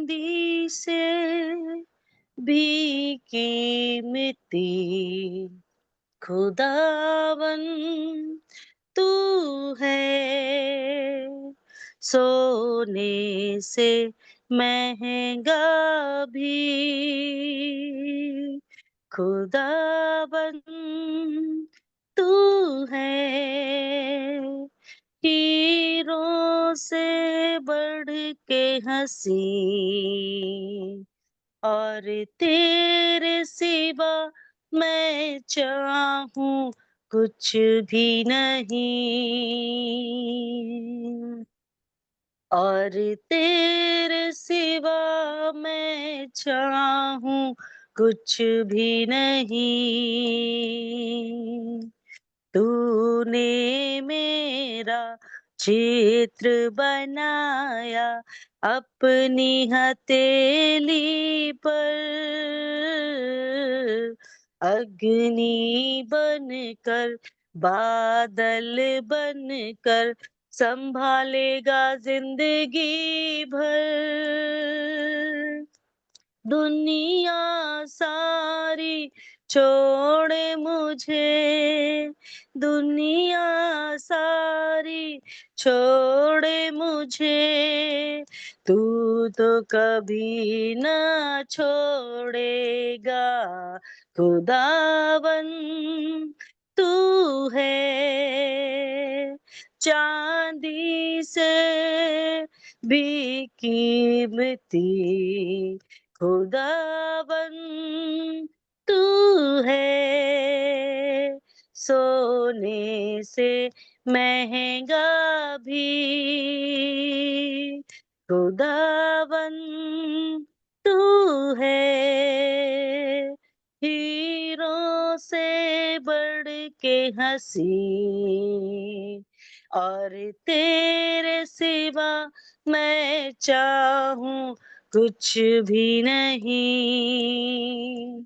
चांदी से भी कीमती खुदावन तू है, सोने से महंगा भी खुदावन तू है, हीरों से बढ़ के हंसी और तेरे सिवा मैं चाहूं कुछ भी नहीं, और तेरे सिवा मैं चाहूं कुछ भी नहीं। तूने मेरा चित्र बनाया अपनी हथेली पर, अग्नि बनकर बादल बनकर संभालेगा जिंदगी भर। दुनिया सारी छोड़े मुझे, दुनिया सारी छोड़े मुझे, तू तो कभी ना छोड़ेगा खुदावन तू है, चांदी से भी कीमती खुदावन तू है, सोने से महंगा भी खुदावन तू है, हीरों से बढ़ के हंसी और तेरे सिवा मैं चाहूं कुछ भी नहीं,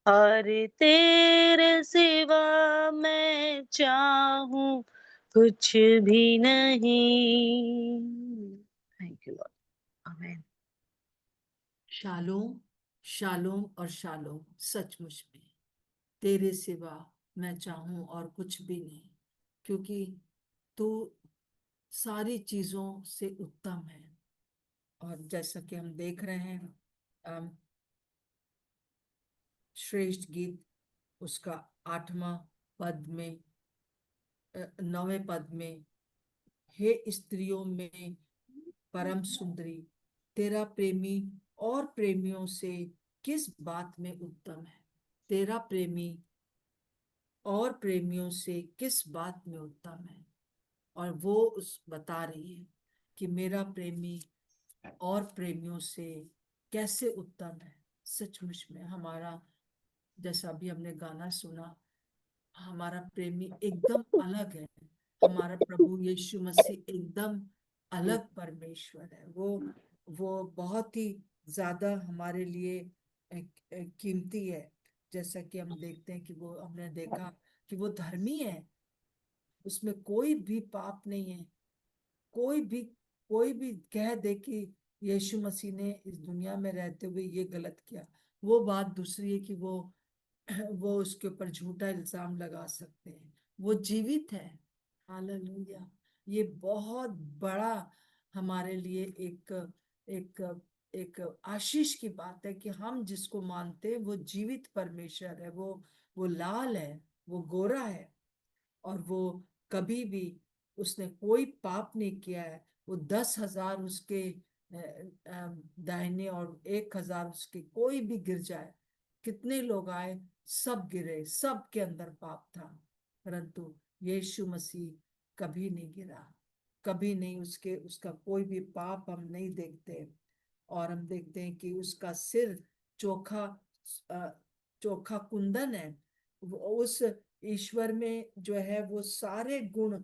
और तेरे सिवा मैं चाहूं कुछ भी नहीं। Thank you Lord. Amen. Shalom, shalom और शालोम। सचमुच में तेरे सिवा मैं चाहूं और कुछ भी नहीं, क्योंकि तू सारी चीजों से उत्तम है। और जैसा कि हम देख रहे हैं, अम, श्रेष्ठ गीत उसका 8वां पद में, 9वें पद में, हे स्त्रियों में परम सुंदरी, तेरा प्रेमी और प्रेमियों से किस बात में उत्तम है। तेरा प्रेमी और प्रेमियों से किस बात में उत्तम है। और वो उस बता रही है कि मेरा प्रेमी और प्रेमियों से कैसे उत्तम है। सचमुच में हमारा, जैसा अभी हमने गाना सुना, हमारा प्रेमी एकदम अलग है। हमारा प्रभु यीशु मसीह एकदम अलग परमेश्वर है। वो बहुत ही ज्यादा हमारे लिए कीमती है। जैसा कि हम देखते हैं कि वो, हमने देखा कि वो धर्मी है, उसमें कोई भी पाप नहीं है। कोई भी कोई भी कह दे कि यीशु मसीह ने इस दुनिया में रहते हुए ये गलत किया, वो बात दूसरी है कि वो उसके ऊपर झूठा इल्जाम लगा सकते हैं। वो जीवित है। हालेलुया। ये बहुत बड़ा हमारे लिए एक एक एक आशीष की बात है कि हम जिसको मानते हैं वो जीवित परमेश्वर है। वो लाल है, वो गोरा है, और वो कभी भी, उसने कोई पाप नहीं किया है। वो 10,000 उसके दाहिने और 1,000 उसके, कोई भी गिर जाए, कितने लोग आए, सब गिरे, सब के अंदर पाप था, परंतु यीशु मसीह कभी नहीं गिरा, कभी नहीं। उसका कोई भी पाप हम नहीं देखते। और हम देखते हैं कि उसका सिर चोखा, अ, चोखा कुंदन है। उस ईश्वर में जो है वो सारे गुण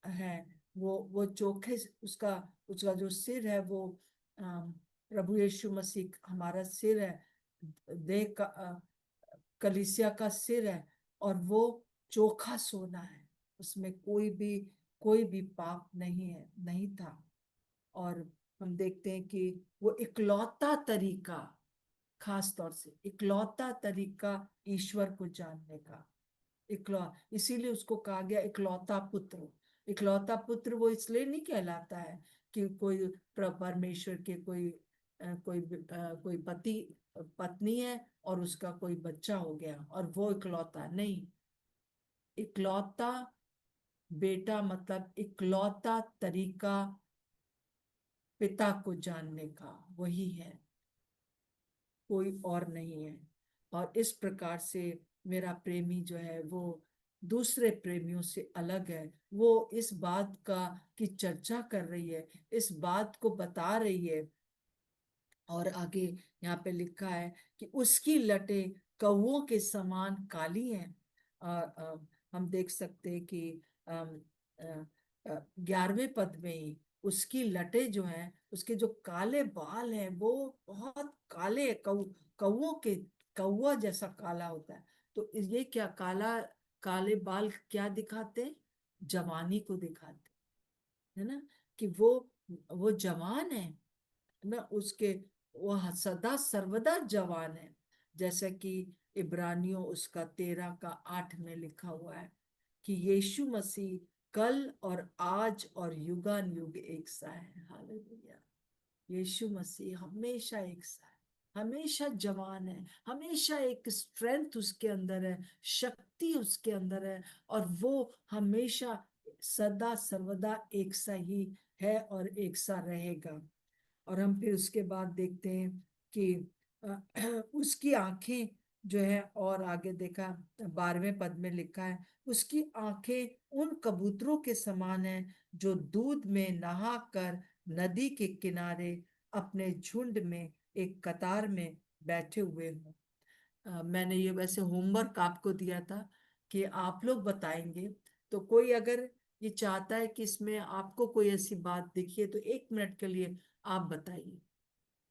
हैं। वो चोखे, उसका उसका जो सिर है वो, प्रभु यीशु मसीह हमारा सिर है, देह का, कलीसिया का सिर है। और वो चोखा सोना है, उसमें कोई भी पाप नहीं है, नहीं था। और हम देखते हैं कि वो इकलौता तरीका, खास तौर से इकलौता तरीका ईश्वर को जानने का, इसीलिए उसको कहा गया इकलौता पुत्र। इकलौता पुत्र वो इसलिए नहीं कहलाता है कि कोई परमेश्वर के कोई पति पत्नी है और उसका कोई बच्चा हो गया और वो इकलौता नहीं। इकलौता बेटा मतलब इकलौता तरीका पिता को जानने का वही है, कोई और नहीं है। और इस प्रकार से मेरा प्रेमी जो है वो दूसरे प्रेमियों से अलग है। वो इस बात का की चर्चा कर रही है, इस बात को बता रही है। और आगे यहाँ पे लिखा है कि उसकी लटें कौवों के समान काली हैं। हम देख सकते हैं कि 11वें पद में ही उसकी लटें जो हैं, उसके जो काले बाल हैं वो बहुत काले, कौवों के, कौवा जैसा काला होता है। तो ये क्या काले बाल क्या दिखाते हैं? जवानी को दिखाते हैं, है ना, कि वो जवान है ना, उसके वह सदा सर्वदा जवान है। जैसा कि इब्रानियों उसका 13 का 8 में लिखा हुआ है कि यीशु मसीह कल और आज और युगान युग एक सा है। हालेलुया। यीशु मसीह हमेशा एक सा है, हमेशा जवान है, हमेशा एक स्ट्रेंथ उसके अंदर है, शक्ति उसके अंदर है, और वो हमेशा सदा सर्वदा एक सा ही है और एक सा रहेगा। और हम फिर उसके बाद देखते हैं कि उसकी आंखें जो है, और आगे देखा 12वें पद में लिखा है उसकी आंखें उन कबूतरों के समान है जो दूध में नहाकर नदी के किनारे अपने झुंड में एक कतार में बैठे हुए हों। मैंने ये वैसे होमवर्क आपको दिया था कि आप लोग बताएंगे, तो कोई अगर ये चाहता है कि इसमें आपको कोई ऐसी बात दिखी है तो 1 मिनट के लिए आप बताइए।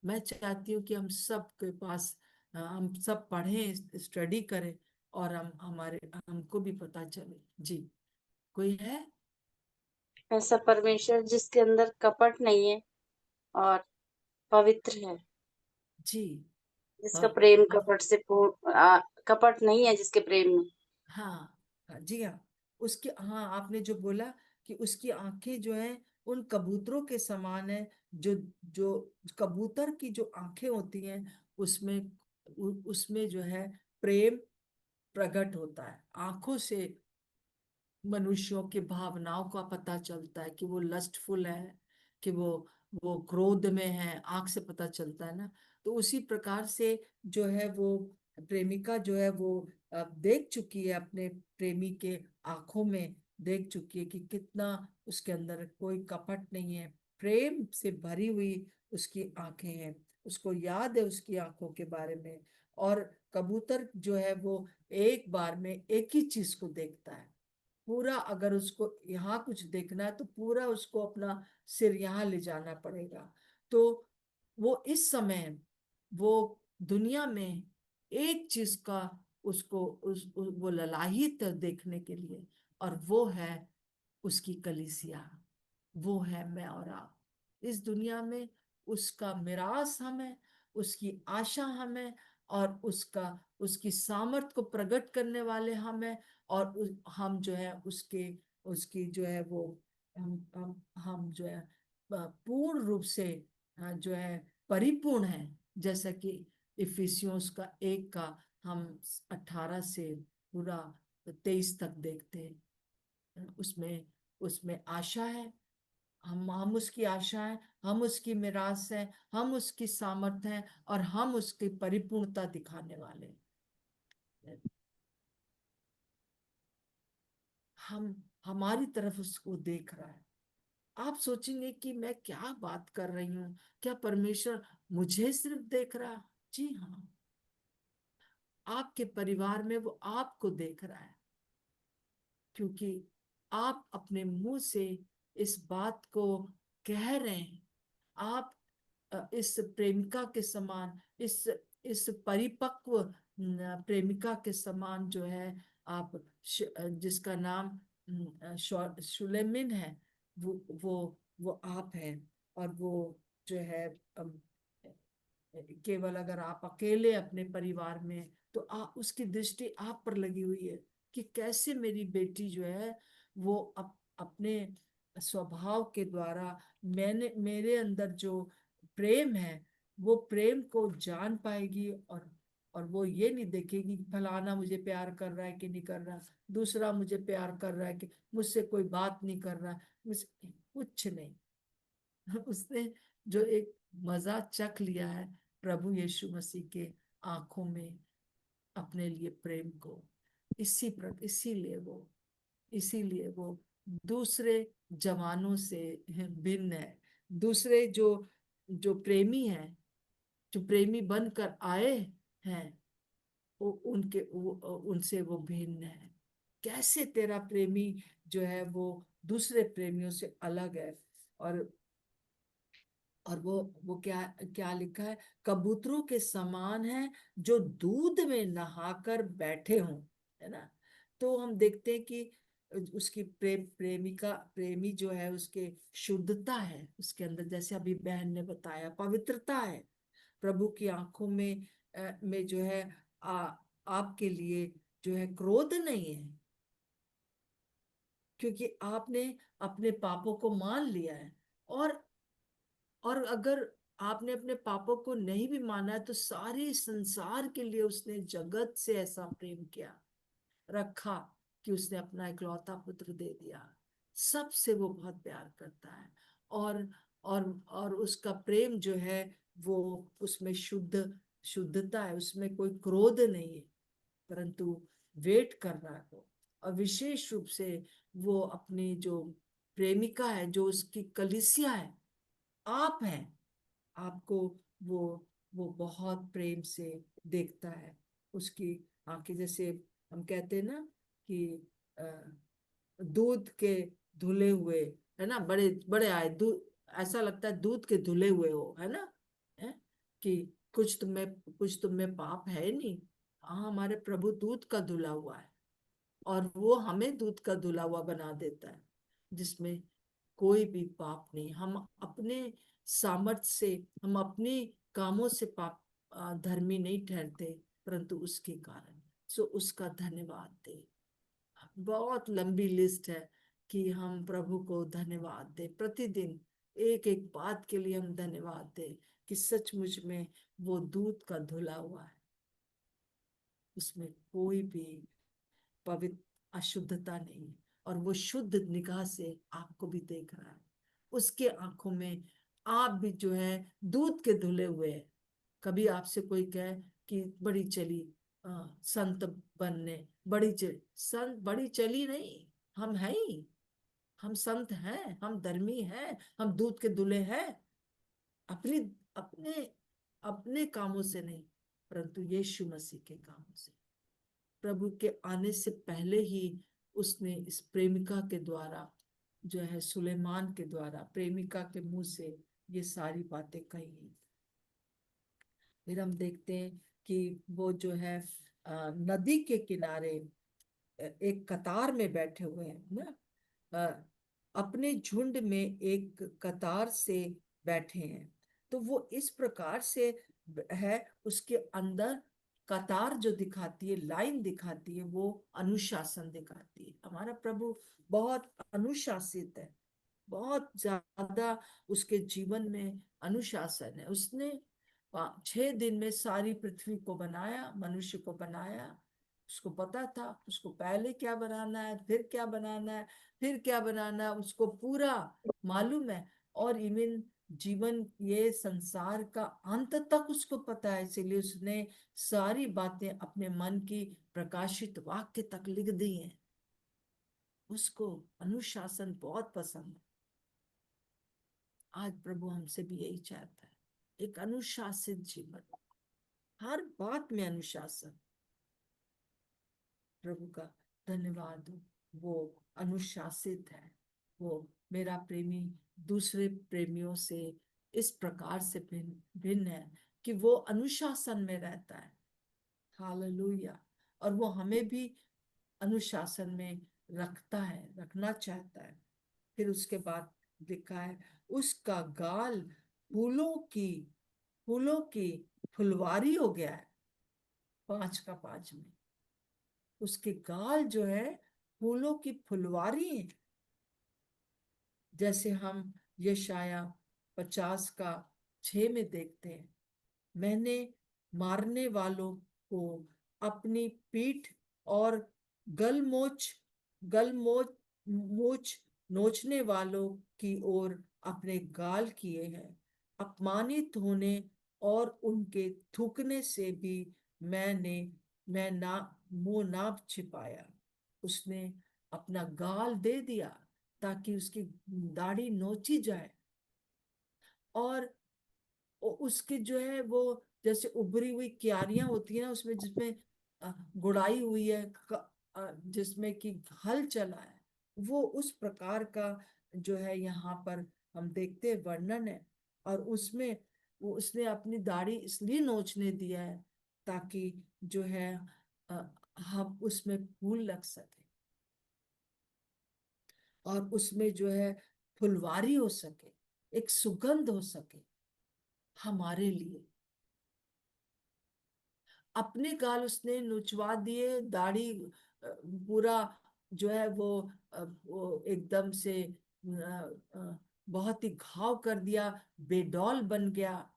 मैं चाहती हूँ कि हम सब के पास हम सब पढ़ें, स्टडी करें, और हमको भी पता चले। जी, कोई है? ऐसा परमेश्वर जिसके अंदर कपट नहीं है और पवित्र है, जी। जिसका हाँ, प्रेम हाँ, कपट से कपट नहीं है जिसके प्रेम में। हाँ, हाँ, जी हाँ। उसकी, हाँ, आपने जो बोला कि उसकी आंखें जो है उन कबूतरों के समान है, जो जो कबूतर की जो आंखें होती हैं उसमें उसमें जो है प्रेम प्रकट होता है। आंखों से मनुष्यों की भावनाओं का पता चलता है कि वो लस्टफुल है, कि वो क्रोध में है, आंख से पता चलता है ना। तो उसी प्रकार से जो है वो प्रेमिका जो है वो देख चुकी है अपने प्रेमी के आंखों में, देख चुकी है कि कितना उसके अंदर कोई कपट नहीं है, प्रेम से भरी हुई उसकी आंखें हैं। उसको याद है उसकी आंखों के बारे में। और कबूतर जो है वो एक बार में एक ही चीज को देखता है पूरा। अगर उसको यहाँ कुछ देखना है तो पूरा उसको अपना सिर यहाँ ले जाना पड़ेगा। तो वो इस समय वो दुनिया में एक चीज का वो ललाहित है देखने के लिए, और वो है उसकी कलीसिया, वो है मैं और आप। इस दुनिया में उसका मिरास हम है, उसकी आशा हम है, और उसकी सामर्थ को प्रकट करने वाले हम है। और हम जो है उसकी जो है वो हम जो है पूर्ण रूप से जो है परिपूर्ण है। जैसा कि इफिसियोंस का 1 का हम 18 से पूरा 23 तक देखते हैं। उसमें उसमें आशा है, हम उसकी आशा है, हम उसकी मिरास है, हम उसकी सामर्थ है, और हम उसकी परिपूर्णता दिखाने वाले हैं। हम हमारी तरफ उसको देख रहा है। आप सोचेंगे कि मैं क्या बात कर रही हूँ, क्या परमेश्वर मुझे सिर्फ देख रहा? जी हाँ, आपके परिवार में वो आपको देख रहा है, क्योंकि आप अपने मुंह से इस बात को कह रहे हैं। आप इस प्रेमिका के समान, इस परिपक्व प्रेमिका के समान जो है आप जिसका नाम शुलेमिन है, वो वो वो आप है। और वो जो है केवल अगर आप अकेले अपने परिवार में, तो उसकी दृष्टि आप पर लगी हुई है कि कैसे मेरी बेटी जो है वो अपने स्वभाव के द्वारा मेरे अंदर जो प्रेम है वो प्रेम को जान पाएगी, और वो ये नहीं देखेगी कि फलाना मुझे प्यार कर रहा है कि नहीं कर रहा, दूसरा मुझे प्यार कर रहा है कि मुझसे कोई बात नहीं कर रहा, मुझसे कुछ नहीं। उसने जो एक मजा चख लिया है प्रभु यीशु मसीह के आंखों में अपने लिए प्रेम को, इसीलिए वो दूसरे जवानों से भिन्न है। दूसरे जो जो प्रेमी हैं, जो प्रेमी बनकर आए हैं, उनसे वो भिन्न है। कैसे तेरा प्रेमी जो है वो दूसरे प्रेमियों से अलग है। और वो क्या क्या लिखा है, कबूतरों के समान है जो दूध में नहाकर बैठे हों, है ना। तो हम देखते हैं कि उसकी प्रेमी जो है उसके शुद्धता है उसके अंदर, जैसे अभी बहन ने बताया, पवित्रता है प्रभु की आंखों में जो है आपके लिए जो है क्रोध नहीं है, क्योंकि आपने अपने पापों को मान लिया है। और अगर आपने अपने पापों को नहीं भी माना है, तो सारे संसार के लिए उसने जगत से ऐसा प्रेम किया रखा कि उसने अपना इकलौता पुत्र दे दिया। सबसे वो बहुत प्यार करता है। और और उसका प्रेम जो है वो उसमें शुद्धता है, उसमें कोई क्रोध नहीं है, परंतु वेट कर रहा है वो। और विशेष रूप से वो अपनी जो प्रेमिका है, जो उसकी कलीसिया है, आप हैं, आपको वो वो बहुत प्रेम से देखता है। उसकी आंखें, जैसे हम कहते हैं ना कि अ, दूध के धुले हुए, है ना, बड़े बड़े आए दूध, ऐसा लगता है दूध के धुले हुए हो, है ना, है कि कुछ तुम में पाप है नहीं। हाँ, हमारे प्रभु दूध का धुला हुआ है, और वो हमें दूध का धुला हुआ बना देता है, जिसमें कोई भी पाप नहीं। हम अपने सामर्थ्य से, हम अपने कामों से पाप धर्मी नहीं ठहरते, परंतु उसके कारण। सो उसका धन्यवाद दे। बहुत लंबी लिस्ट है कि हम प्रभु को धन्यवाद दे प्रतिदिन। एक एक बात के लिए हम धन्यवाद दे कि सचमुच में वो दूध का धुला हुआ है, उसमें कोई भी पवित्र अशुद्धता नहीं है, और वो शुद्ध निगाह से आपको भी देख रहा है। उसके आंखों में आप भी जो है दूध के धुले हुए हैं। कभी आपसे कोई कहे कि बड़ी चली संत बनने, संत बड़ी चली नहीं, हम हैं ही, हम संत हैं, हम धर्मी हैं, हम दूध के धुले हैं। अपनी अपने अपने कामों से नहीं, परंतु यीशु मसीह के कामों से। प्रभु के आने से पहले ही उसने इस प्रेमिका के द्वारा जो है, सुलेमान के द्वारा प्रेमिका के मुंह से ये सारी बातें कही। फिर हम देखते हैं कि वो जो है नदी के किनारे एक कतार में बैठे हुए हैं ना, अ, अपने झुंड में एक कतार से बैठे हैं। तो वो इस प्रकार से है, उसके अंदर कतार जो दिखाती है, लाइन दिखाती है, वो अनुशासन दिखाती है। हमारा प्रभु बहुत अनुशासित है, बहुत ज्यादा उसके जीवन में अनुशासन है। उसने 6 दिन में सारी पृथ्वी को बनाया, मनुष्य को बनाया। उसको पता था उसको पहले क्या बनाना है, फिर क्या बनाना है, फिर क्या बनाना है, उसको पूरा मालूम है। और इवन जीवन, ये संसार का अंत तक उसको पता है, इसलिए उसने सारी बातें अपने मन की प्रकाशित वाक्य तक लिख दी हैं। उसको अनुशासन बहुत पसंद है। आज प्रभु हमसे भी यही चाहता है, एक अनुशासित जीवन, हर बात में अनुशासन। प्रभु का धन्यवाद हो, वो अनुशासित है। वो मेरा प्रेमी दूसरे प्रेमियों से इस प्रकार से भिन्न भिन्न है कि वो अनुशासन में रहता है। हालेलुया। और वो हमें भी अनुशासन में रखता है, रखना चाहता है। फिर उसके बाद लिखा है, उसका गाल फूलों की फुलवारी हो गया है, 5 का 5 में। उसके गाल जो है फूलों की फुलवारी है। जैसे हम यशाया 50 का 6 में देखते हैं, मैंने मारने वालों को अपनी पीठ और गलमोच गलमोच मोच नोचने वालों की ओर अपने गाल किए हैं। अपमानित होने और उनके थूकने से भी मैंने मैं ना मुंह ना छिपाया। उसने अपना गाल दे दिया ताकि उसकी दाढ़ी नोची जाए। और उसके जो है वो जैसे उभरी हुई क्यारियां होती है ना, उसमें जिसमें गुड़ाई हुई है, जिसमें कि हल चला है, वो उस प्रकार का जो है यहाँ पर हम देखते हैं वर्णन है। और उसमें वो उसने अपनी दाढ़ी इसलिए नोचने दिया है ताकि जो है अ, हम उसमें फूल लग सके और उसमें जो है फुलवारी हो सके, एक सुगंध हो सके हमारे लिए। अपने गाल उसने नुचवा दिए, दाढ़ी पूरा जो है वो एकदम से बहुत ही घाव कर दिया, बेडौल बन गया,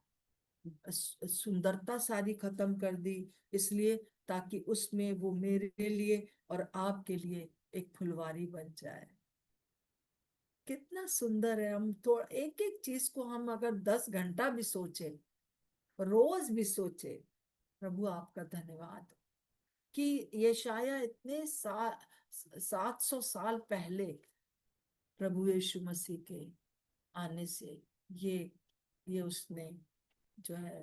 सुंदरता सारी खत्म कर दी, इसलिए ताकि उसमें वो मेरे लिए और आपके लिए एक फुलवारी बन जाए। कितना सुंदर है। हम थोड़ा एक एक चीज को हम अगर 10 घंटा भी सोचे, रोज भी सोचे, प्रभु आपका धन्यवाद कि यशाया इतने 700 साल पहले प्रभु यीशु मसीह के आने से ये ये उसने जो है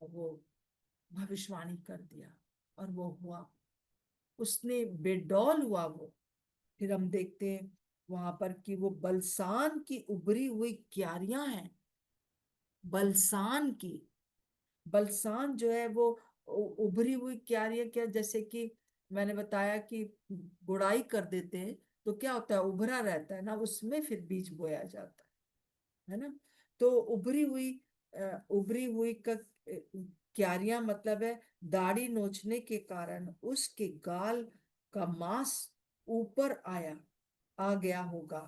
वो भविष्यवाणी कर दिया और वो हुआ। उसने बेडौल हुआ वो। फिर हम देखते हैं वहां पर कि वो बलसान की उभरी हुई क्यारियां हैं। बलसान की बलसान जो है वो उभरी हुई क्यारियां, क्या जैसे कि मैंने बताया कि गुड़ाई कर देते हैं तो क्या होता है, उभरा रहता है ना, उसमें फिर बीज बोया जाता है ना। तो उभरी हुई का क्यारियां मतलब है दाढ़ी नोचने के कारण उसके गाल का मांस ऊपर आ गया होगा।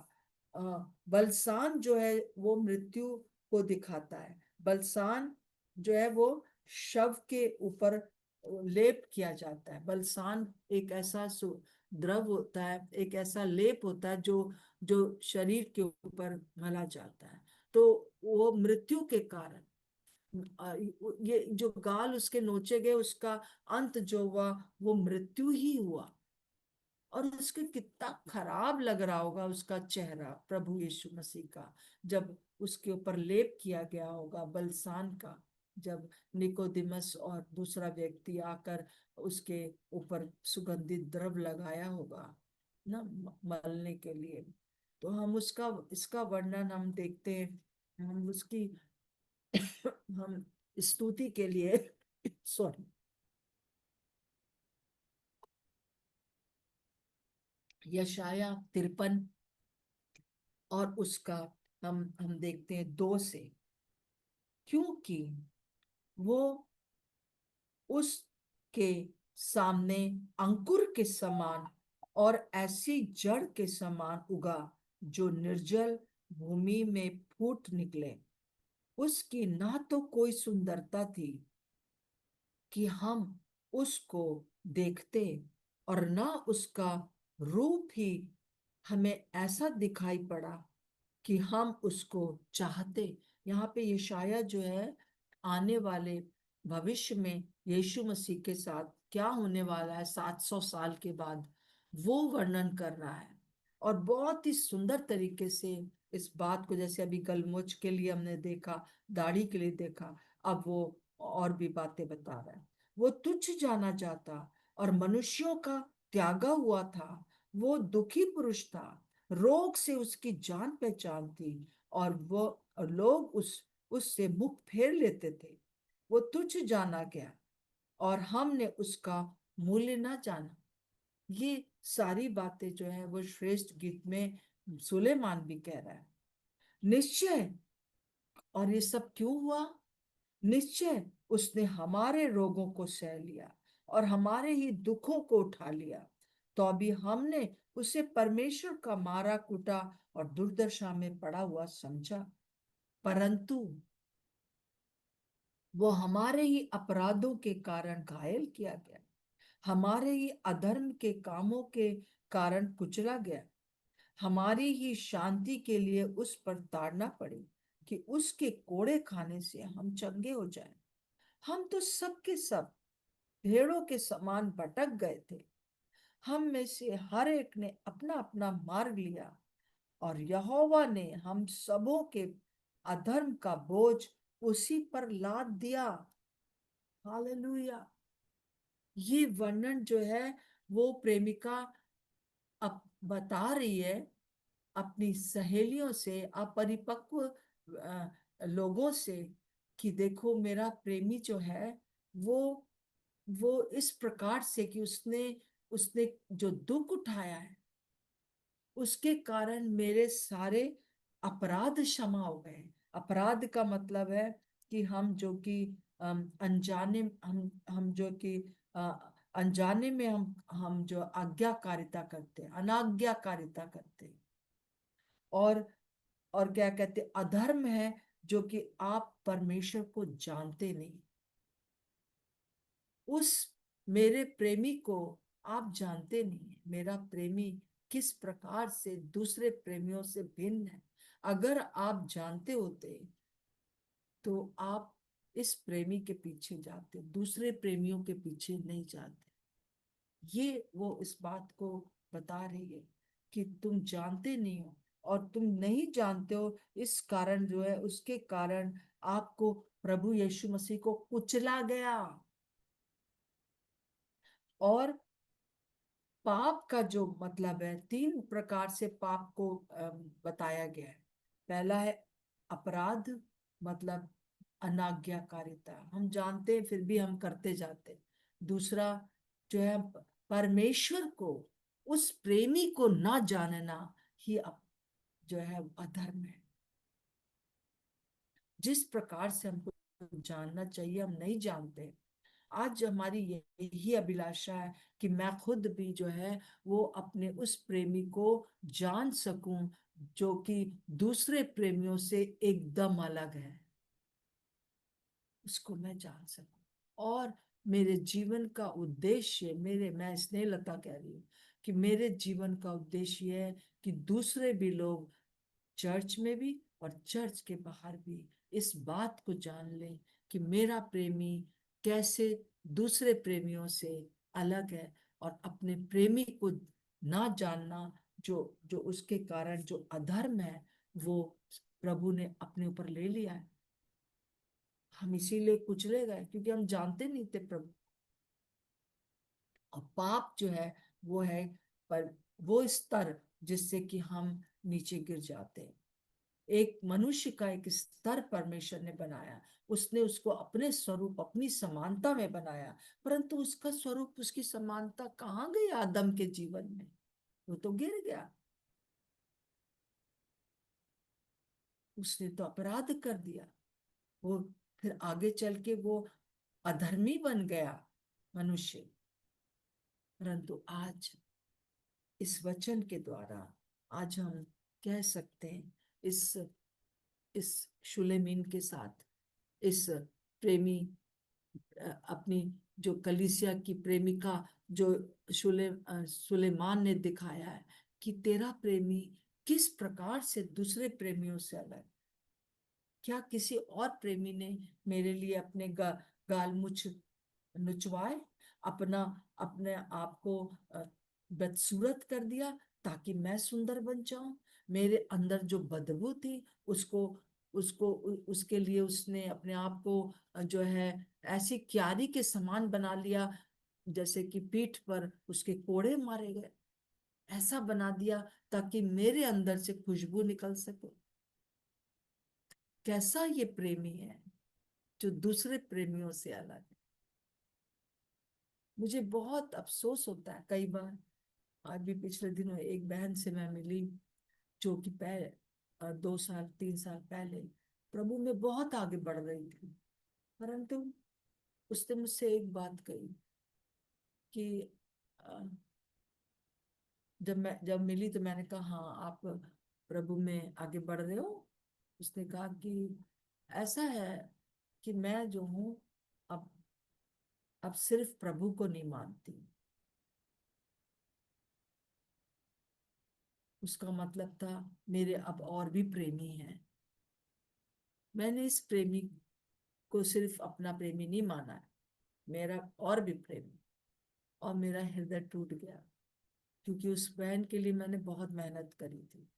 अ, बलसान जो है वो मृत्यु को दिखाता है। बलसान जो है वो शव के ऊपर लेप किया जाता है। बलसान एक ऐसा द्रव होता है, एक ऐसा लेप होता है जो जो शरीर के ऊपर मला जाता है। तो वो मृत्यु के कारण ये जो गाल उसके नोचे गए, उसका अंत जो हुआ वो मृत्यु ही हुआ। और उसके कितना खराब लग रहा होगा उसका चेहरा प्रभु यीशु मसीह का, जब उसके ऊपर लेप किया गया होगा बलसान का। जब निकोदिमस और दूसरा व्यक्ति आकर उसके ऊपर सुगंधित द्रव लगाया होगा ना, मलने के लिए। तो हम उसका इसका वर्णन हम देखते हैं, हम उसकी हम स्तुति के लिए सॉरी यशाया 53 और उसका हम देखते हैं 2 से, क्योंकि वो उसके सामने अंकुर के समान और ऐसी जड़ के समान उगा जो निर्जल भूमि में फूट निकले। उसकी ना तो कोई सुंदरता थी कि हम उसको देखते, और ना उसका रूप ही हमें ऐसा दिखाई पड़ा कि हम उसको चाहते। यहाँ पे यशाया जो है आने वाले भविष्य में यीशु मसीह के साथ क्या होने वाला है 700 साल के बाद, वो वर्णन कर रहा है। और बहुत ही सुंदर तरीके से इस बात को, जैसे अभी गलमोच के लिए हमने देखा, दाढ़ी के लिए देखा, अब वो और भी बातें बता रहा है। वो तुच्छ जाना जाता और मनुष्यों का त्यागा हुआ था। वो दुखी पुरुष था, रोग से उसकी जान पहचान थी, और वो और लोग उससे मुख फेर लेते थे। वो तुच्छ जाना गया और हमने उसका मूल्य ना जाना। ये सारी बातें जो है वो श्रेष्ठ गीत में सुलेमान भी कह रहा है। निश्चय और ये सब क्यों हुआ? निश्चय उसने हमारे रोगों को सह लिया और हमारे ही दुखों को उठा लिया। तो अभी हमने उसे परमेश्वर का मारा कूटा और दुर्दशा में पड़ा हुआ समझा, परंतु वो हमारे ही अपराधों के कारण घायल किया गया, हमारे ही अधर्म के कामों के कारण कुचला गया। हमारी ही शांति के लिए उस पर ताड़ना पड़ी कि उसके कोड़े खाने से हम चंगे हो जाएं। हम तो सब के सब भेड़ों के समान भटक गए थे, हम में से हर एक ने अपना अपना मार्ग लिया, और यहोवा ने हम सबों के अधर्म का बोझ उसी पर लाद दिया। हालेलुया। ये वर्णन जो है वो प्रेमिका अब बता रही है अपनी सहेलियों से, अपरिपक्व लोगों से, कि देखो मेरा प्रेमी जो है वो वो इस प्रकार से कि उसने उसने जो दुख उठाया है उसके कारण मेरे सारे अपराध क्षमा हो गए। अपराध का मतलब है कि हम जो कि अनजाने हम जो कि अ, अनजाने में हम जो आज्ञाकारिता करते हैं, अनाज्ञाकारिता करते हैं, और क्या कहते हैं, अधर्म है जो कि आप परमेश्वर को जानते नहीं। उस मेरे प्रेमी को आप जानते नहीं। मेरा प्रेमी किस प्रकार से दूसरे प्रेमियों से भिन्न है। अगर आप जानते होते तो आप इस प्रेमी के पीछे जाते, दूसरे प्रेमियों के पीछे नहीं जाते। ये वो इस बात को बता रही है कि तुम जानते नहीं हो, और तुम नहीं जानते हो इस कारण जो है उसके कारण आपको प्रभु यीशु मसीह को कुचला गया। और पाप का जो मतलब है, तीन प्रकार से पाप को बताया गया है। पहला है अपराध, मतलब अनाज्ञाकारिता, हम जानते हैं फिर भी हम करते जाते हैं। दूसरा जो है परमेश्वर को, उस प्रेमी को ना जानना ही जो है अधर्म है। जिस प्रकार से हमको जानना चाहिए हम नहीं जानते। आज हमारी यही अभिलाषा है कि मैं खुद भी जो है वो अपने उस प्रेमी को जान सकूं जो कि दूसरे प्रेमियों से एकदम अलग है, उसको मैं जान सकूं। और मेरे जीवन का उद्देश्य, मैं स्नेहलता कह रही हूँ कि मेरे जीवन का उद्देश्य यह है कि दूसरे भी लोग चर्च में भी और चर्च के बाहर भी इस बात को जान लें कि मेरा प्रेमी कैसे दूसरे प्रेमियों से अलग है, और अपने प्रेमी को ना जानना जो जो उसके कारण जो अधर्म है वो प्रभु ने अपने ऊपर ले लिया है। हम इसीलिए कुचले गए क्योंकि हम जानते नहीं थे प्रभु। और पाप जो है वो है पर वो स्तर जिससे कि हम नीचे गिर जाते हैं। एक मनुष्य का एक स्तर परमेश्वर ने बनाया, उसने उसको अपने स्वरूप अपनी समानता में बनाया, परंतु उसका स्वरूप उसकी समानता कहाँ गई आदम के जीवन में? वो तो गिर गया, उसने तो अपराध कर दिया। वो फिर आगे चल के वो अधर्मी बन गया मनुष्य। परंतु आज इस वचन के द्वारा आज हम कह सकते हैं, इस इस शुलेमीन के साथ, इस प्रेमी अपनी जो कलीसिया की प्रेमिका जो सुलेमान ने दिखाया है कि तेरा प्रेमी किस प्रकार से दूसरे प्रेमियों से अलग। क्या किसी और प्रेमी ने मेरे लिए अपने गाल मुछ नुचवाए, अपना अपने आप को बदसूरत कर दिया ताकि मैं सुंदर बन जाऊं? मेरे अंदर जो बदबू थी उसको उसको उसके लिए उसने अपने आप को जो है ऐसी क्यारी के समान बना लिया, जैसे कि पीठ पर उसके कोड़े मारे गए, ऐसा बना दिया ताकि मेरे अंदर से खुशबू निकल सके। कैसा ये प्रेमी है जो दूसरे प्रेमियों से अलग है। मुझे बहुत अफसोस होता है कई बार। आज भी पिछले दिनों एक बहन से मैं मिली जो कि 2 साल 3 साल पहले प्रभु में बहुत आगे बढ़ रही थी, परंतु उसने मुझसे एक बात कही कि अ, जब मिली तो मैंने कहा हाँ आप प्रभु में आगे बढ़ रहे हो। उसने कहा कि ऐसा है कि मैं जो हूँ अब अब सिर्फ प्रभु को नहीं मानती। उसका मतलब था मेरे अब और भी प्रेमी हैं। मैंने इस प्रेमी को सिर्फ अपना प्रेमी नहीं माना है, मेरा और भी प्रेमी। और मेरा हृदय टूट गया, क्योंकि उस बहन के लिए मैंने बहुत मेहनत करी थी,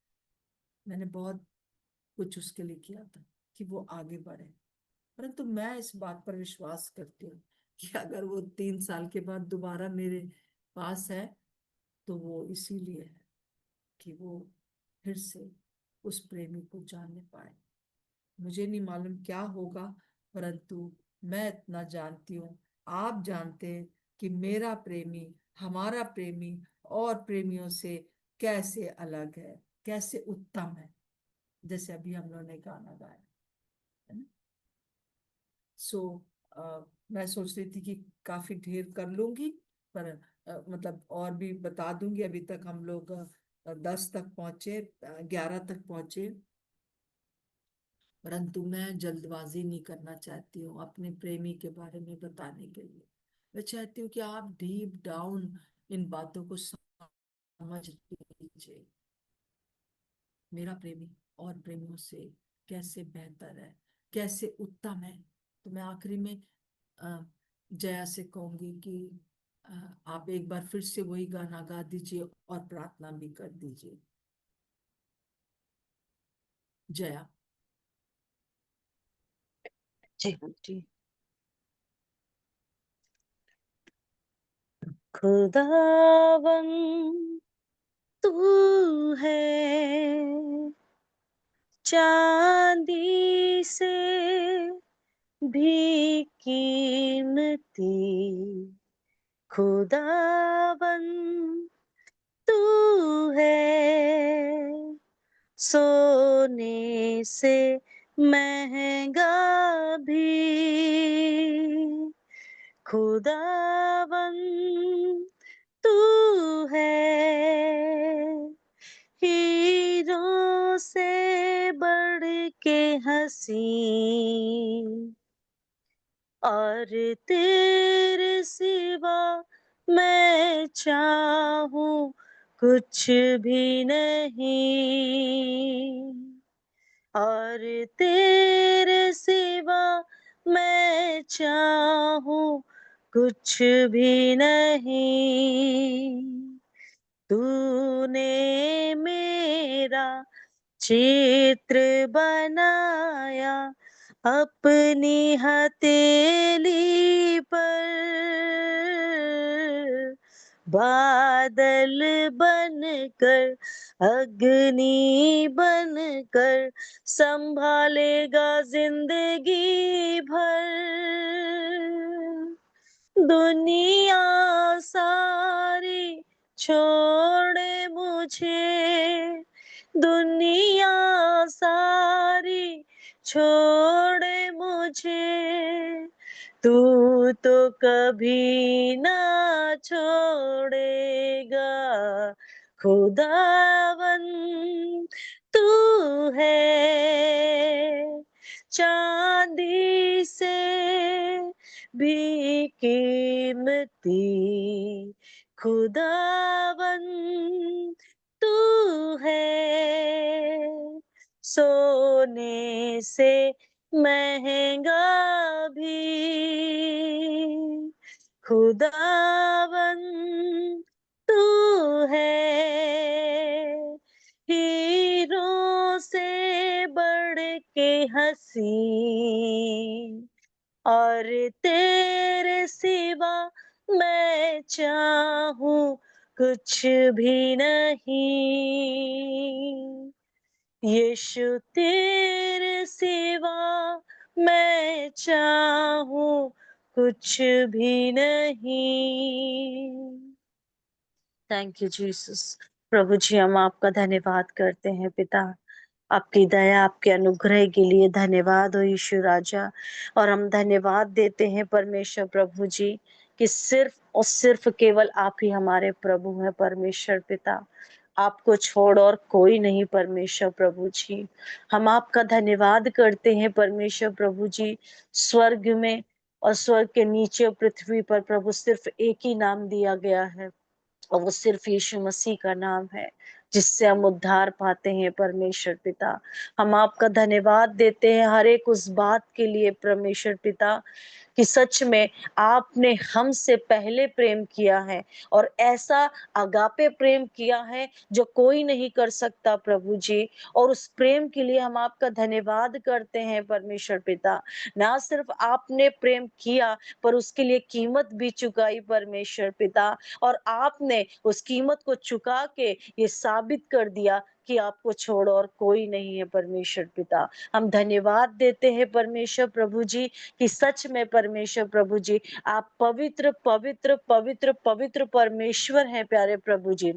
मैंने बहुत कुछ उसके लिए किया था कि वो आगे बढ़े। परंतु मैं इस बात पर विश्वास करती हूँ कि अगर वो 3 साल के बाद दोबारा मेरे पास है तो वो इसीलिए है कि वो फिर से उस प्रेमी को जानने पाए। मुझे नहीं मालूम क्या होगा, परंतु मैं इतना जानती हूँ, आप जानते हैं कि मेरा प्रेमी, हमारा प्रेमी और प्रेमियों से कैसे अलग है, कैसे उत्तम है, जैसे अभी हम लोगों ने गाना गाया है ना। सो मैं सोच रही थी कि काफी ढेर कर लूंगी, पर मतलब और भी बता दूंगी। अभी तक हम लोग 10 तक पहुंचे, 11 तक पहुंचे, परंतु मैं जल्दबाजी नहीं करना चाहती हूँ अपने प्रेमी के बारे में बताने के लिए। मैं चाहती हूँ कि आप डीप डाउन इन बातों को समझ लीजिए। मेरा प्रेमी और प्रेमियों से कैसे बेहतर है, कैसे उत्तम है। तो मैं आखिरी में अ, जया से कहूंगी कि अ, आप एक बार फिर से वही गाना गा दीजिए और प्रार्थना भी कर दीजिए। जया। जी हाँ जी। खुदावन तू है चांदी से भी कीमती, खुदावन तू है सोने से महंगा भी, खुदावन तू है हीरों से बढ़ के हसी, और तेरे सिवा मैं चाहूं कुछ भी नहीं, और तेरे सिवा मैं चाहूं कुछ भी नहीं। तूने मेरा चित्र बनाया अपनी हथेली पर, बादल बनकर अग्नि बनकर संभालेगा जिंदगी भर। दुनिया सारी छोड़े मुझे, दुनिया सारी छोड़े मुझे, तू तो कभी ना छोड़ेगा, खुदावन तू है चांदी से भी कीमती, खुदावन तू है सोने से महंगा भी, खुदावन तू है हीरों से बढ़ के हसी, और तेरे सिवा मैं चाहूं कुछ भी नहीं। यीशु तेरे सिवा मैं चाहूं कुछ भी नहीं। Thank you Jesus. प्रभु जी हम आपका धन्यवाद करते हैं पिता। आपकी दया, आपके अनुग्रह के लिए धन्यवाद हो यीशु राजा। और हम धन्यवाद देते हैं परमेश्वर प्रभु जी कि सिर्फ और सिर्फ केवल आप ही हमारे प्रभु हैं परमेश्वर पिता। आपको छोड़ और कोई नहीं परमेश्वर प्रभु जी। हम आपका धन्यवाद करते हैं परमेश्वर प्रभु जी। स्वर्ग में और स्वर्ग के नीचे पृथ्वी पर प्रभु सिर्फ एक ही नाम दिया गया है, और वो सिर्फ यीशु मसीह का नाम है, जिससे हम उद्धार पाते हैं परमेश्वर पिता। हम आपका धन्यवाद देते हैं हर एक उस बात के लिए परमेश्वर पिता, कि सच में आपने हमसे पहले प्रेम किया है, और ऐसा अगापे प्रेम किया है जो कोई नहीं कर सकता प्रभु जी। और उस प्रेम के लिए हम आपका धन्यवाद करते हैं परमेश्वर पिता। ना सिर्फ आपने प्रेम किया, पर उसके लिए कीमत भी चुकाई परमेश्वर पिता। और आपने उस कीमत को चुका के ये साबित कर दिया कि आपको छोड़ और कोई नहीं है परमेश्वर पिता। हम धन्यवाद देते हैं परमेश्वर प्रभु जी कि सच में परमेश्वर प्रभु जी, आप पवित्र पवित्र पवित्र पवित्र परमेश्वर हैं प्यारे प्रभु जी।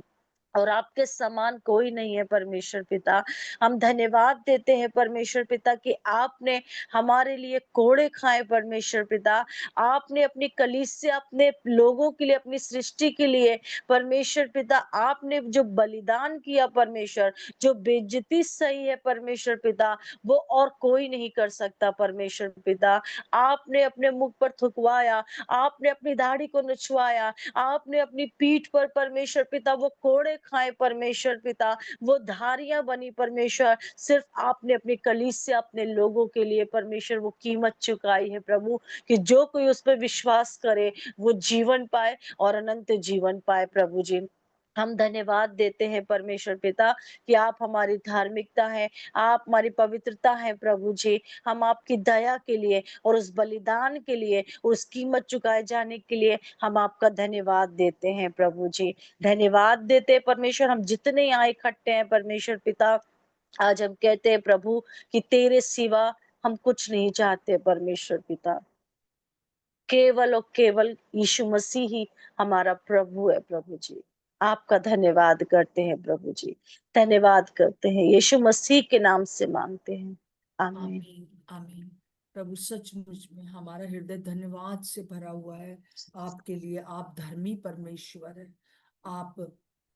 और आपके समान कोई नहीं है परमेश्वर पिता। हम धन्यवाद देते हैं परमेश्वर पिता कि आपने हमारे लिए कोड़े खाए परमेश्वर पिता। आपने अपनी कलीसिया, अपने लोगों के लिए, अपनी सृष्टि के लिए परमेश्वर पिता, आपने जो बलिदान किया परमेश्वर, जो बेइज्जती सही है परमेश्वर पिता, वो और कोई नहीं कर सकता परमेश्वर पिता। आपने अपने मुख पर थुकवाया, आपने अपनी दाढ़ी को नचवाया, आपने अपनी पीठ पर परमेश्वर पिता वो कोड़े खाए परमेश्वर पिता, वो धारियां बनी परमेश्वर, सिर्फ आपने अपनी कलीसिया, अपने लोगों के लिए परमेश्वर वो कीमत चुकाई है प्रभु, कि जो कोई उस पर विश्वास करे वो जीवन पाए और अनंत जीवन पाए प्रभु जी। हम धन्यवाद देते हैं परमेश्वर पिता कि आप हमारी धार्मिकता है, आप हमारी पवित्रता है प्रभु जी। हम आपकी दया के लिए और उस बलिदान के लिए, उस कीमत चुकाए जाने के लिए हम आपका धन्यवाद देते हैं प्रभु जी। धन्यवाद देते हैं परमेश्वर। हम जितने यहाँ इकट्ठे हैं परमेश्वर पिता, आज हम कहते हैं प्रभु कि तेरे सिवा हम कुछ नहीं चाहते परमेश्वर पिता। केवल और केवल यीशु मसीह ही हमारा प्रभु है प्रभु जी। आपका धन्यवाद करते हैं प्रभु जी। धन्यवाद करते हैं, यीशु मसीह के नाम से मांगते हैं। आमीन। आमीन आमीन। प्रभु सचमुच में हमारा हृदय धन्यवाद से भरा हुआ है आपके लिए। आप धर्मी परमेश्वर है। आप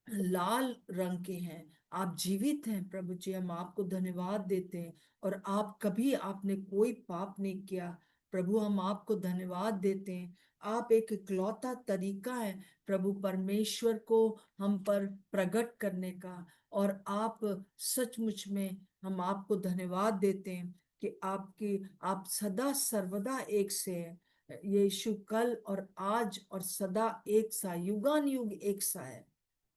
लाल रंग के हैं, आप जीवित हैं प्रभु जी। हम आपको धन्यवाद देते हैं। और आप कभी आपने कोई पाप नहीं किया प्रभु। हम आपको धन्यवाद देते हैं। आप एक इकलौता तरीका है प्रभु परमेश्वर को हम पर प्रकट करने का। और आप सचमुच में हम आपको धन्यवाद देते हैं कि आप सदा सर्वदा एक से हैं। यीशु कल और आज और सदा एक सा, युगान युग एक सा है।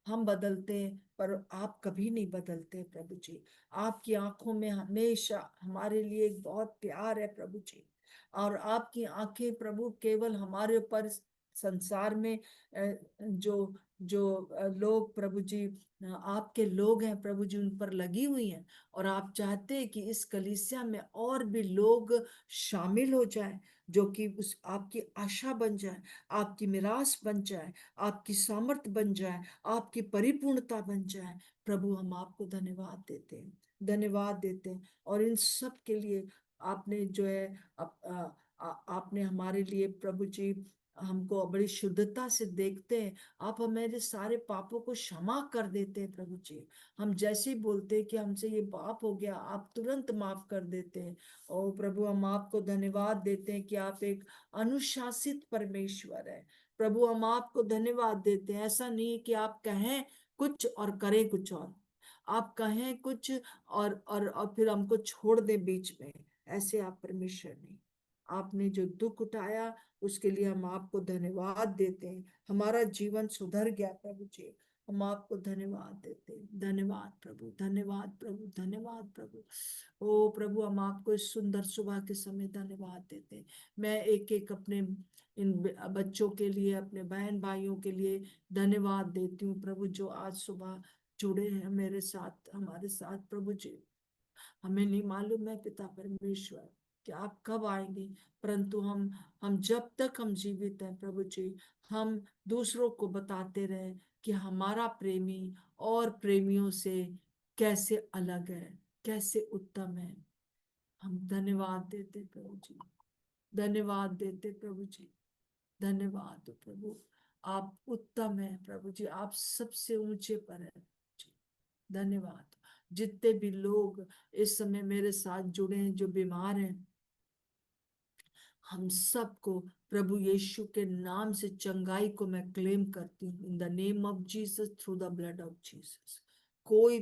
हम बदलते हैं पर आप कभी नहीं बदलते प्रभु जी। आपकी आंखों में हमेशा हमारे लिए एक बहुत प्यार है प्रभु जी। और आपकी आंखें प्रभु केवल हमारे ऊपर, संसार में जो जो लोग प्रभु जी आपके लोग हैं प्रभु जी, उन पर लगी हुई हैं। और आप चाहते हैं कि इस कलीसिया में और भी लोग शामिल हो जाएं, जो कि उस आपकी आशा बन जाए, आपकी मिरास बन जाए, आपकी सामर्थ बन जाए, आपकी परिपूर्णता बन जाए। प्रभु हम आपको धन्यवाद देते हैं, धन्यवाद देते हैं। और इन सब के लिए आपने जो है आपने हमारे लिए प्रभु जी हमको बड़ी शुद्धता से देखते हैं। आप हमारे सारे पापों को क्षमा कर देते हैं प्रभु जी। हम जैसे ही बोलते हैं कि हमसे ये पाप हो गया, आप तुरंत माफ कर देते हैं। और प्रभु हम आपको धन्यवाद देते हैं कि आप एक अनुशासित परमेश्वर है प्रभु। हम आपको धन्यवाद देते हैं। ऐसा नहीं है कि आप कहें कुछ और करें कुछ और, आप कहें कुछ और फिर हमको छोड़ दें बीच में। ऐसे आप परमेश्वर नहीं। आपने जो दुख उठाया उसके लिए हम आपको धन्यवाद देते हैं। हमारा जीवन सुधर गया प्रभु जी। हम आपको धन्यवाद देते हैं। धन्यवाद प्रभु, धन्यवाद प्रभु, धन्यवाद प्रभु। ओ प्रभु हम आपको इस सुंदर सुबह के समय धन्यवाद देते हैं। मैं एक एक अपने इन बच्चों के लिए, अपने बहन भाइयों के लिए धन्यवाद देती हूँ प्रभु, जो आज सुबह जुड़े हैं मेरे साथ, हमारे साथ प्रभु जी। हमें नहीं मालूम है पिता परमेश्वर कि आप कब आएंगे, परंतु हम जब तक हम जीवित हैं प्रभु जी, हम दूसरों को बताते रहे कि हमारा प्रेमी और प्रेमियों से कैसे अलग है। कैसे उत्तम है। हम धन्यवाद देते प्रभु जी, धन्यवाद देते प्रभु जी, धन्यवाद हो प्रभु। आप उत्तम है प्रभु जी, आप सबसे ऊंचे पर है जी। धन्यवाद। जितने भी लोग इस समय मेरे साथ जुड़े हैं जो बीमार हैं, हम सबको प्रभु यीशु के नाम से चंगाई को मैं क्लेम करती हूँ, in the name of Jesus, through the blood of Jesus. कोई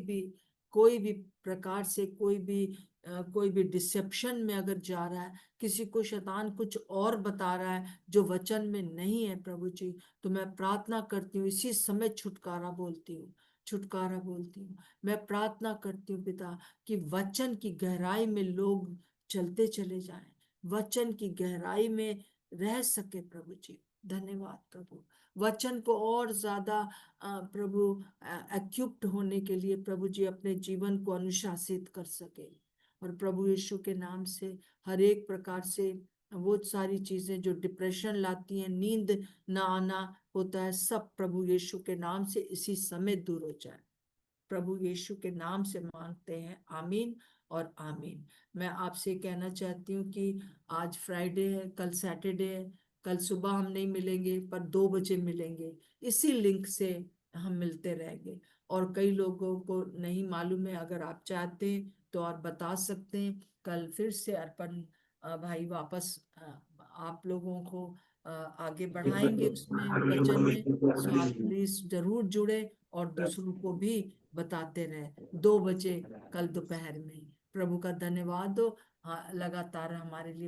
भी प्रकार से कोई भी डिसेप्शन में अगर जा रहा है, किसी को शैतान कुछ और बता रहा है जो वचन में नहीं है प्रभु जी, तो मैं प्रार्थना करती हूँ, इसी समय छुटकारा बोलती हूँ, छुटकारा बोलती हूँ। मैं प्रार्थना करती हूँ पिता कि वचन की गहराई में लोग चलते चले जाएं, वचन की गहराई में रह सके प्रभु जी। धन्यवाद प्रभु। वचन को और ज्यादा प्रभु एक्युप्ट होने के लिए प्रभु जी अपने जीवन को अनुशासित कर सके। और प्रभु यीशु के नाम से हर एक प्रकार से वो सारी चीजें जो डिप्रेशन लाती हैं, नींद ना आना होता है, सब प्रभु यीशु के नाम से इसी समय दूर हो जाए। प्रभु यीशु के नाम से मांगते हैं, आमीन और आमीन। मैं आपसे कहना चाहती हूँ कि आज फ्राइडे है, कल सैटरडे है, कल सुबह हम नहीं मिलेंगे पर 2 बजे मिलेंगे, इसी लिंक से हम मिलते रहेंगे। और कई लोगों को नहीं मालूम है, अगर आप चाहते हैं तो और बता सकते हैं। कल फिर से अर्पण भाई वापस आप लोगों को आगे बढ़ाएंगे उसमें वचन में। सो आप प्लीज जरूर जुड़े और दूसरों को भी बताते रहे। 2 बजे कल दोपहर में। प्रभु का धन्यवाद हो, हाँ, लगातार हमारे लिए